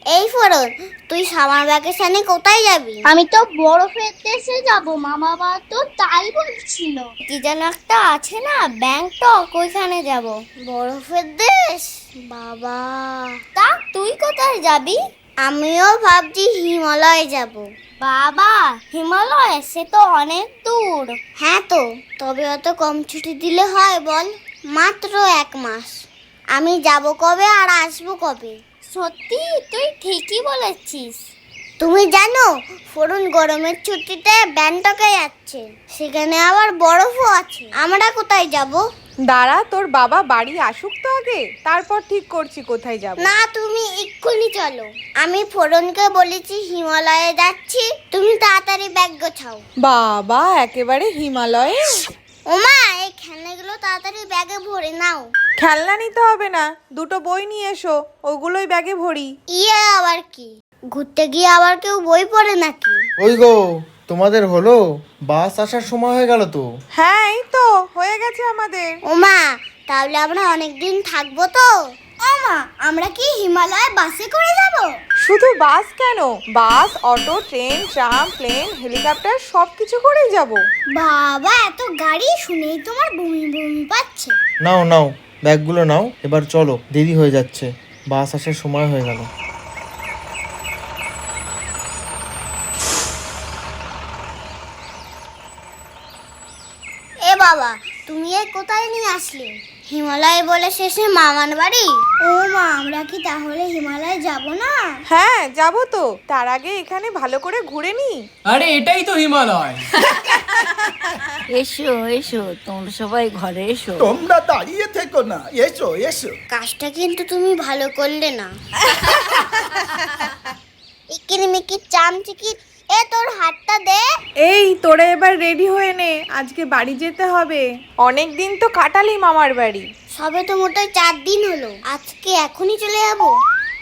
এই ফোরন, তুই সামার ভ্যাকেশনে কোথায় যাবি? আমি তো বরফের দেশে যাব, মামা বাবা তো তাই বলছিল। কি যেন একটা আছে না, ব্যাংকক, ওইখানে যাব। বরফের দেশ? বাবা, তা তুই কোথায় যাবি? আমিও ভাবছি হিমালয়ে যাব। বাবা, হিমালয় সে তো অনেক দূর। হ্যাঁ তো, তবে অত কম ছুটি দিলে হয় বল? মাত্র 1 মাস। আমি যাব কবে আর আসবো কবে? সত্যি তুই ঠিকই বলেছিস। তুমি জানো, ফোরন গরমের ছুটিতে ব্যাংককে যাচ্ছে, সেখানে আবার বরফও আছে। আমরা কোথায় যাব? দাঁড়া, তোর বাবা বাড়ি আসুক তো আগে, তারপর ঠিক করছি কোথায় যাব। না, তুমি এক্ষুনি চলো। আমি ফোরনকে বলেছি হিমালয়ে যাচ্ছি, তুমি তাড়াতাড়ি ব্যাগ গোছাও। বাবা, একেবারে হিমালয়ে? ওমা, এই খেলনাগুলো তাড়াতাড়ি ব্যাগে ভরে নাও। খেলনা নিতে হবে না, দুটো বই নিয়ে এসো, ওগুলোই ব্যাগে ভরি। ইয়ে আবার কি? ঘুরতে গিয়ে আবার কেউ বই পড়ে নাকি? ওই গো, তোমাদের হলো? বাস আসার সময় হয়ে গেল তো। হ্যাঁ, এই তো হয়ে গেছে আমাদের। ওমা, তাহলে আমরা অনেকদিন থাকবো তো? ওমা, আমরা কি হিমালয় বাসে করে যাব? শুধু বাস কেন, bus, auto, train, tram, plane, helicopter সবকিছু করেই যাব। বাবা, এত গাড়ি শুনেই তোমার বমি বমি পাচ্ছে। নাও নাও, ব্যাগগুলো নাও, এবার চলো, দেরি হয়ে যাচ্ছে, বাস আসার সময় হয়ে গেল। এ বাবা, তুমি এ কোথায় নিয়ে আসলে? হিমালয় বলে শেষে মামার বাড়ি? ও মা, আমরা কি তাহলে হিমালয় যাব না? হ্যাঁ, যাব তো, তার আগে এখানে ভালো করে ঘুরে নি। আরে এটাই তো হিমালয়। এসো এসো, তোমরা সবাই ঘরে এসো। তোমরা দাঁড়িয়ে থেকো না, এসো এসো। কাজটা কিন্তু তুমি ভালো করলে না। ইকিরিমিকি চামচিকি, এ তোর হাতটা দে। এই তোরা এবার রেডি হয়ে নে, আজকে বাড়ি যেতে হবে। অনেক দিন তো কাটালি মামার বাড়ি। সবে তো মোটে 4 দিন হলো, আজকে এখনই চলে যাবো?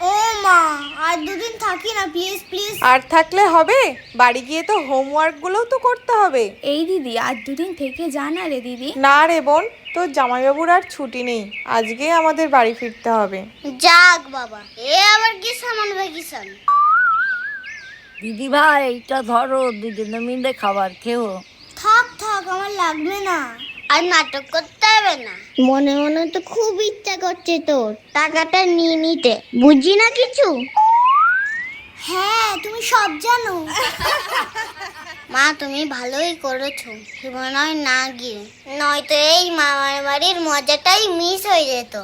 ও মা, আর 2 দিন থাকি না প্লিজ প্লিজ। আর থাকলে হবে? বাড়ি গিয়ে তো হোমওয়ার্ক গুলোও তো করতে হবে। এই দিদি, আর 2 দিন থেকে যা না রে দিদি। না রে বোন, তোর জামাইবাবুর আর ছুটি নেই, আজকে আমাদের বাড়ি ফিরতে হবে। যাক বাবা, এ আবার কি সামান ভ্যাকেশন? দিদি ভাই, এইটা ধরো, দুজনে মিলে খাবার খেও। থাক থাক, আমার লাগবে না। আর নাটক করতে হবে না। মনে মনে তো খুব ইচ্ছা করছে তোর টাকাটা নিয়ে নিতে, বুঝি না কিছু। হ্যাঁ, তুমি সব জানো। মা, তুমি ভালোই করেছো হিমালয় না গিয়ে, নয়তো এই মামার বাড়ির মজাটাই মিস হয়ে যেত।